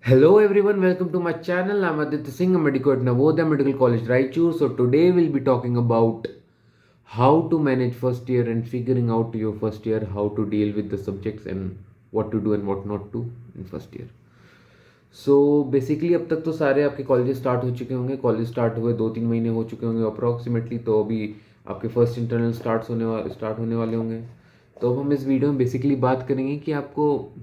Hello everyone, welcome to my channel. I'm Aditya Singh, a medical at Navodaya Medical College, Raichur. So today we'll be talking about how to manage first year and figuring out your first year, how to deal with the subjects and what to do and what not to in first year. So basically अब तक तो सारे आपके colleges start हो चुके होंगे. College start हुए 2-3 महीने हो चुके होंगे अप्रॉक्सीमेटली. तो अभी आपके फर्स्ट इंटरनल स्टार्ट होने वाले होंगे. तो अब हम इस वीडियो में बेसिकली बात करेंगे कि आपको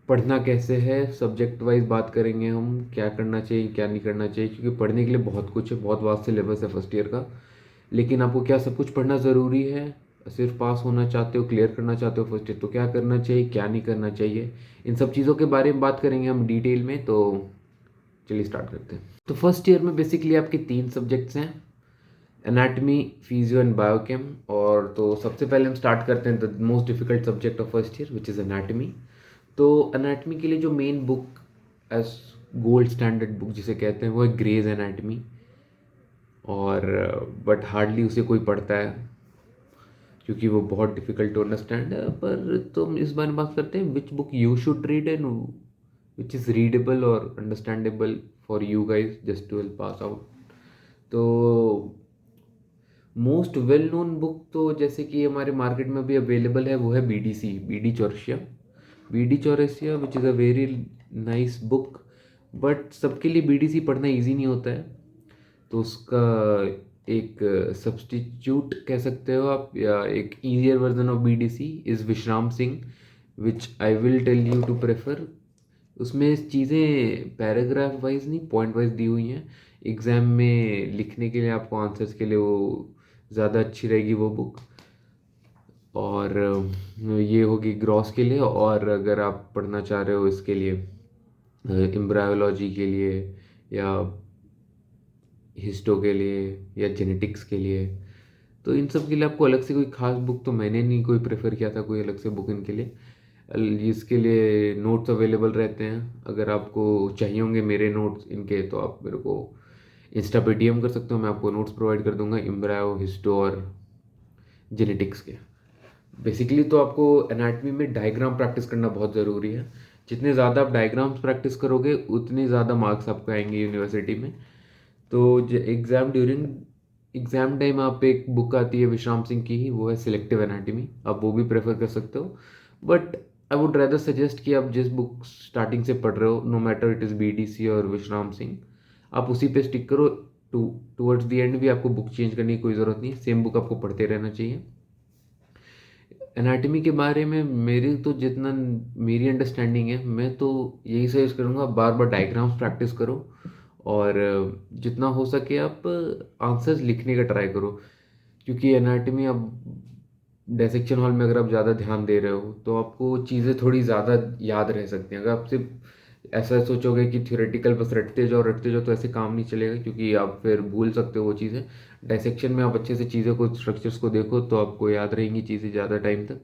पढ़ना कैसे है. सब्जेक्ट वाइज बात करेंगे हम, क्या करना चाहिए क्या नहीं करना चाहिए, क्योंकि पढ़ने के लिए बहुत कुछ है, बहुत वास्ट सिलेबस है फर्स्ट ईयर का. लेकिन आपको क्या सब कुछ पढ़ना ज़रूरी है? सिर्फ पास होना चाहते हो, क्लियर करना चाहते हो फर्स्ट ईयर, तो क्या करना चाहिए क्या नहीं करना चाहिए, इन सब चीज़ों के बारे में बात करेंगे हम डिटेल में. तो चलिए स्टार्ट करते हैं. तो फर्स्ट ईयर में बेसिकली आपके 3 सब्जेक्ट्स हैं, एनाटमी, फिजियो एंड बायोकेम. और तो सबसे पहले हम स्टार्ट करते हैं the most difficult subject of first year which is anatomy. तो एनाटमी के लिए जो main book as gold standard book जिसे कहते हैं वो है ग्रेज एनाटमी. और बट हार्डली उसे कोई पढ़ता है क्योंकि वो बहुत डिफिकल्ट टू अंडरस्टैंड है. पर तो हम इस बारे में बात करते हैं which book you should read and which is readable और understandable for you guys just to will pass out. तो मोस्ट वेल नोन बुक तो जैसे कि हमारे मार्केट में भी अवेलेबल है वो है B D Chaurasia. B D Chaurasia which is a very nice book. But सबके लिए बी डी सी पढ़ना ईजी नहीं होता है. तो उसका एक सब्स्टिट्यूट कह सकते हो आप, या एक easier version of B D C is Vishram Singh, which I will tell you to prefer. उसमें चीज़ें पैराग्राफ वाइज नहीं, पॉइंट वाइज दी हुई हैं. एग्ज़ाम में लिखने के लिए, आपको आंसर्स के लिए वो ज़्यादा अच्छी रहेगी वो बुक. और ये होगी ग्रॉस के लिए. और अगर आप पढ़ना चाह रहे हो इसके लिए, एम्ब्रायोलॉजी के लिए या हिस्टो के लिए या जेनेटिक्स के लिए, तो इन सब के लिए आपको अलग से कोई खास बुक तो मैंने नहीं कोई प्रेफर किया था, कोई अलग से बुक इनके लिए. इसके लिए नोट्स अवेलेबल रहते हैं. अगर आपको चाहिए होंगे मेरे नोट्स इनके, तो आप मेरे को इंस्टा पे डीएम कर सकते हो, मैं आपको नोट्स प्रोवाइड कर दूंगा एम्ब्रायो, हिस्टो और जेनेटिक्स के. बेसिकली तो आपको एनाटमी में डायग्राम प्रैक्टिस करना बहुत ज़रूरी है. जितने ज़्यादा आप डायग्राम्स प्रैक्टिस करोगे उतने ज़्यादा मार्क्स आपको आएंगे यूनिवर्सिटी में. तो एग्ज़ाम टाइम आप एक बुक आती है विश्राम सिंह की ही, वो है सिलेक्टिव एनाटमी. आप वो भी प्रेफर कर सकते हो. But I would rather suggest कि आप जिस बुक स्टार्टिंग से पढ़ रहे हो, no matter it is B D C और विश्राम सिंह, आप उसी पे स्टिक करो. टूवर्ड्स द एंड भी आपको बुक चेंज करने की कोई ज़रूरत नहीं, सेम बुक आपको पढ़ते रहना चाहिए. एनाटमी के बारे में मेरी तो जितना मेरी अंडरस्टैंडिंग है, मैं तो यही सजेस्ट करूँगा बार बार डायग्राम्स प्रैक्टिस करो. और जितना हो सके आप आंसर्स लिखने का ट्राई करो. क्योंकि एनाटमी अब डायसेक्शन हॉल में अगर आप ज़्यादा ध्यान दे रहे हो तो आपको चीज़ें थोड़ी ज़्यादा याद रह सकती हैं. अगर आप सिर्फ ऐसा सोचोगे कि थ्योरेटिकल बस रटते जाओ तो ऐसे काम नहीं चलेगा, क्योंकि आप फिर भूल सकते हो वो चीज़ें. डायसेक्शन में आप अच्छे से चीज़ों को, स्ट्रक्चर्स को देखो तो आपको याद रहेंगी चीज़ें ज़्यादा टाइम तक.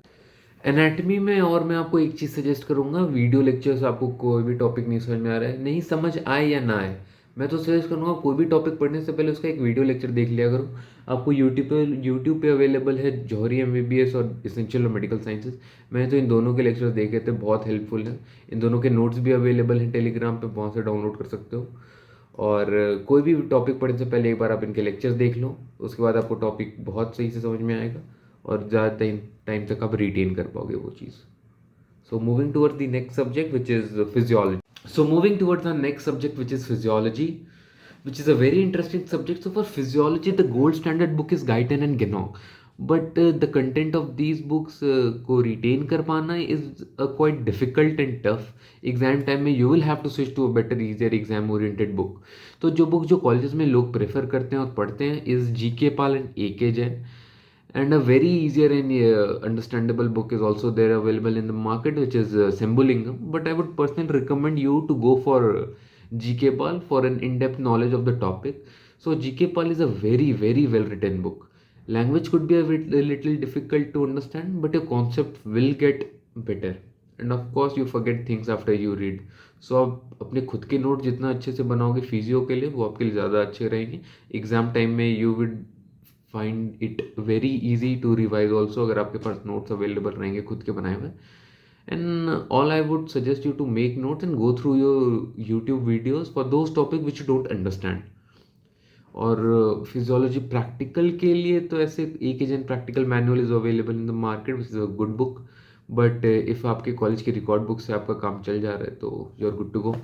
एनाटमी में और मैं आपको एक चीज़ सजेस्ट करूंगा, वीडियो लेक्चर्स. आपको कोई भी टॉपिक नहीं समझ में आ रहा है, नहीं समझ आए या ना आए, मैं तो सजेस्ट करूंगा कोई भी टॉपिक पढ़ने से पहले उसका एक वीडियो लेक्चर देख लिया करो. आपको यूट्यूब पे अवेलेबल है जौहरी एमबीबीएस और इसेंशियल और मेडिकल साइंसेज. मैंने तो इन दोनों के लेक्चर्स देखे थे, बहुत हेल्पफुल है. इन दोनों के नोट्स भी अवेलेबल हैं टेलीग्राम पे, वहाँ से डाउनलोड कर सकते हो. और कोई भी टॉपिक पढ़ने से पहले एक बार आप इनके लेक्चर्स देख लो, उसके बाद आपको टॉपिक बहुत सही से समझ में आएगा और ज़्यादा टाइम तक आप रिटेन कर पाओगे वो चीज़. So moving toward the next subject which is physiology. So moving towards the next subject, which is physiology, which is a very interesting subject. So for physiology, the gold standard book is Guyton and Genong. But the content of these books को retain कर पाना is quite difficult and tough. Exam time में you will have to switch to a better, easier exam oriented book. तो जो book जो colleges में लोग prefer करते हैं और पढ़ते हैं is GK Pal and AK Jain. And a very easier and understandable book is also there available in the market, which is Sembulingam. But I would personally recommend you to go for GK Pal for an in-depth knowledge of the topic. So GK Pal is a very, very well written book. Language could be a little difficult to understand, but your concept will get better. And of course you forget things after you read. सो आप अपने खुद के note जितना अच्छे से बनाओगे physio के लिए, वो आपके लिए ज़्यादा अच्छे रहेंगे. एग्जाम टाइम में you would find it very easy to revise also, अगर आपके पास नोट्स अवेलेबल रहेंगे खुद के बनाए हुए. And all I would suggest you to make notes and go through your YouTube videos for those topics which you don't understand. और physiology practical के लिए तो ऐसे एक agent practical manual is available in the market which is a good book. But if आपके college की record book से आपका काम चल जा रहा है तो you are good to go.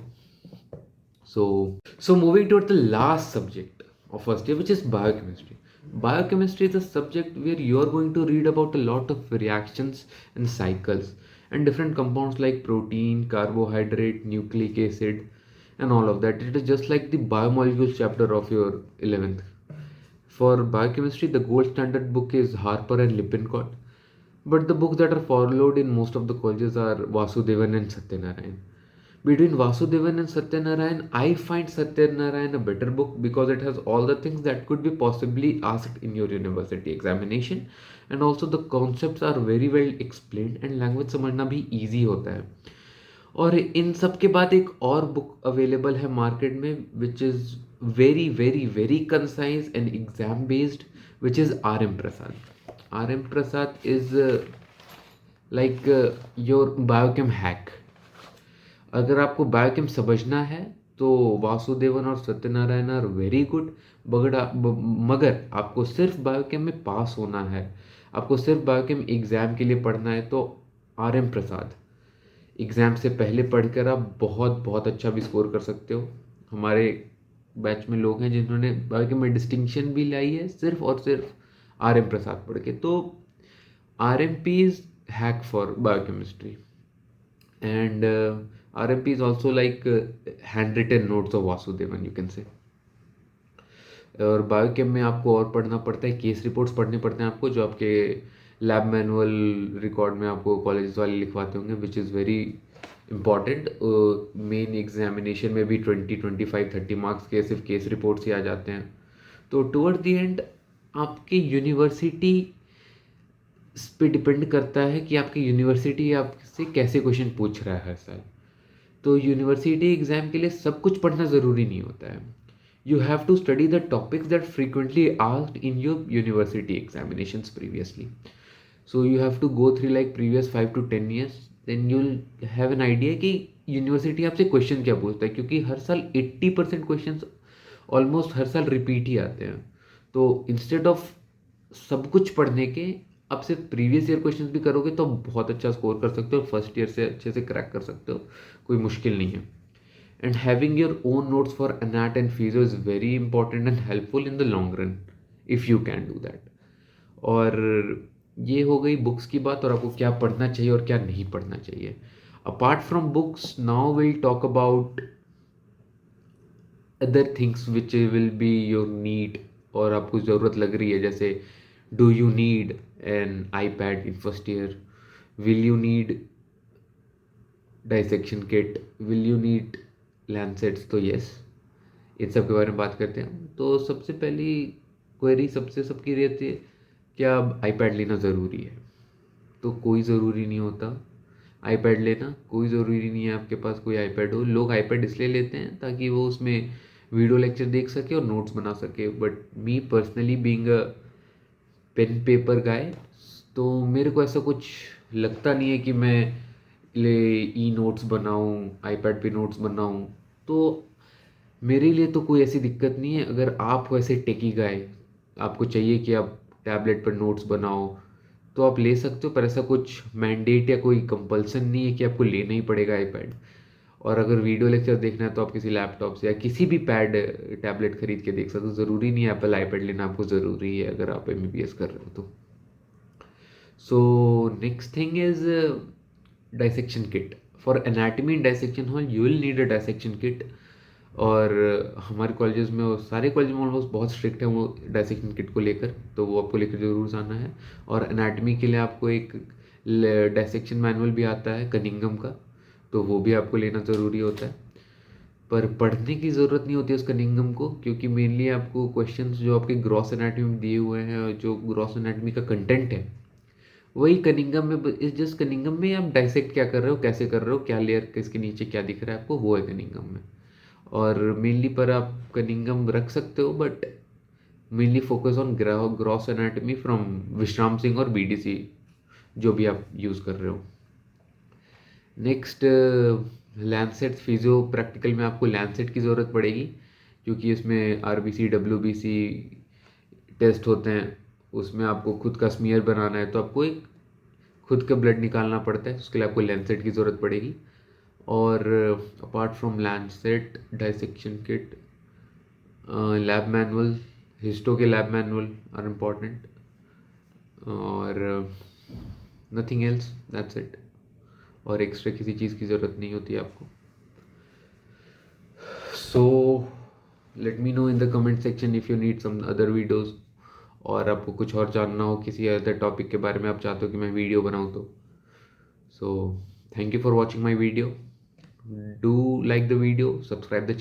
So moving toward the last subject of first year, which is biochemistry. Biochemistry is a subject where you are going to read about a lot of reactions and cycles and different compounds like protein, carbohydrate, nucleic acid, and all of that. It is just like the biomolecules chapter of your 11th. For biochemistry, the gold standard book is Harper and Lippincott, but the books that are followed in most of the colleges are Vasudevan and Satyanarayan. Between Vasudevan and Satyanarayan, I find Satyanarayan a better book because it has all the things that could be possibly asked in your university examination, and also the concepts are very well explained and language समझना भी easy होता है. और इन सब के बाद एक और बुक अवेलेबल है मार्केट में which is very very very concise and exam based, which is R M Prasad. R M Prasad is like your biochem hack. अगर आपको बायोकेम समझना है तो वासुदेवन और सत्यनारायण आर वेरी गुड. मगर आपको सिर्फ बायोकेम में पास होना है, आपको सिर्फ बायोकेम एग्ज़ाम के लिए पढ़ना है तो आर एम प्रसाद एग्ज़ाम से पहले पढ़कर आप बहुत बहुत अच्छा भी स्कोर कर सकते हो. हमारे बैच में लोग हैं जिन्होंने बायोकेम में डिस्टिंक्शन भी लाई है सिर्फ और सिर्फ आर एम प्रसाद पढ़ के. तो R M P is hack for biochemistry and R M P is also like hand written notes of Vasudevan you can say. और बायोकेम में आपको और पढ़ना पड़ता है, केस रिपोर्ट्स पढ़ने पड़ते हैं आपको जो आपके लैब मैनुअल रिकॉर्ड में आपको कॉलेज वाले लिखवाते होंगे, विच is very important. Main examination में भी 20, 25, 30 मार्क्स के सिर्फ केस रिपोर्ट्स ही आ जाते हैं. तो टुवर्ड दी एंड आपकी यूनिवर्सिटी पे डिपेंड करता है कि आपकी यूनिवर्सिटी आपसे कैसे क्वेश्चन पूछ रहा है हर साल. तो यूनिवर्सिटी एग्ज़ाम के लिए सब कुछ पढ़ना ज़रूरी नहीं होता है. You have to study the topics that frequently asked in your university examinations previously. So you have to go through like previous 5 to 10 years, then you'll have an idea कि यूनिवर्सिटी आपसे क्वेश्चन क्या पूछता है, क्योंकि हर साल 80% question almost हर साल repeat ही आते हैं. तो इंस्टेड ऑफ सब कुछ पढ़ने के आप सिर्फ प्रीवियस ईयर क्वेश्चन भी करोगे तो बहुत अच्छा स्कोर कर सकते हो, फर्स्ट ईयर से अच्छे से क्रैक कर सकते हो, कोई मुश्किल नहीं है. And having your own notes for anat and physio is very important and helpful in the long run if you can do that. और ये हो गई बुक्स की बात और आपको क्या पढ़ना चाहिए और क्या नहीं पढ़ना चाहिए. Apart from books now will talk about other things which will be your need और आपको ज़रूरत लग रही है. जैसे do you need an iPad in first year, will you need dissection kit, will you need lancets. तो yes, इन सब के बारे में बात करते हैं. तो सबसे पहली क्वेरी सबकी रहती है क्या आईपैड लेना ज़रूरी है. तो कोई ज़रूरी नहीं होता आईपैड लेना, कोई ज़रूरी नहीं है आपके पास कोई आईपैड हो. लोग आईपैड इसलिए लेते हैं ताकि वो उसमें वीडियो लेक्चर देख सके और नोट्स बना सके. But me personally being a pen paper guy, तो मेरे को ऐसा कुछ लगता नहीं है कि मैं ले ई नोट्स बनाऊँ, आईपैड पे नोट्स बनाऊँ. तो मेरे लिए तो कोई ऐसी दिक्कत नहीं है. अगर आप हो ऐसे टेकी गाय, आपको चाहिए कि आप टैबलेट पर नोट्स बनाओ तो आप ले सकते हो, पर ऐसा कुछ मैंडेट या कोई कंपल्सन नहीं है कि आपको लेना ही पड़ेगा आईपैड. और अगर वीडियो लेक्चर देखना है तो आप किसी लैपटॉप से या किसी भी पैड टैबलेट खरीद के देख सकते हो. ज़रूरी नहीं है एप्पल आईपैड लेना आपको ज़रूरी है अगर आप एमबीबीएस कर रहे हो तो. So next thing is dissection kit. For anatomy in dissection hall you will need a dissection kit. और हमारे कॉलेजेस में और सारे कॉलेज में ऑलमोस्ट बहुत स्ट्रिक्ट है वो डाइसेक्शन किट को लेकर, तो वो आपको लेकर ज़रूर जाना है. और एनाटमी के लिए आपको एक डाइसेक्शन मैनुअल भी आता है कनिंगम का, तो वो भी आपको लेना ज़रूरी होता है. पर पढ़ने की ज़रूरत नहीं होती है उस कनिंगम को, क्योंकि मेनली आपको क्वेश्चंस जो आपके ग्रॉस एनाटमी में दिए हुए हैं और जो ग्रॉस एनाटमी का कंटेंट है वही कनिंगम में, इस जस्ट कनिंगम में आप डाइसेक्ट क्या कर रहे हो, कैसे कर रहे हो, क्या लेयर किसके नीचे क्या दिख रहा है आपको, वो है कनिंगम में. और मेनली पर आप कनिंगम रख सकते हो, but mainly focus on gross anatomy from विश्राम सिंह और बीडीसी जो भी आप यूज़ कर रहे हो. नेक्स्ट लैंसेट फिजियो प्रैक्टिकल में आपको लैंसेट की ज़रूरत पड़ेगी, क्योंकि इसमें आरबीसी डब्ल्यूबीसी टेस्ट होते हैं। उसमें आपको खुद का स्मीयर बनाना है, तो आपको एक खुद का ब्लड निकालना पड़ता है, उसके लिए आपको लैंसेट की ज़रूरत पड़ेगी। और apart from lancet, dissection kit, lab manual, histo के लैब मैनुअल आर इम्पॉर्टेंट, और नथिंग एल्स, दैट्स इट। और एक्स्ट्रा किसी चीज़ की ज़रूरत नहीं होती आपको। So let me know in the comment section if you need some other videos, और आपको कुछ और जानना हो किसी अदर टॉपिक के बारे में, आप चाहते हो कि मैं वीडियो बनाऊँ तो। So thank you for watching my video, do like the video, subscribe the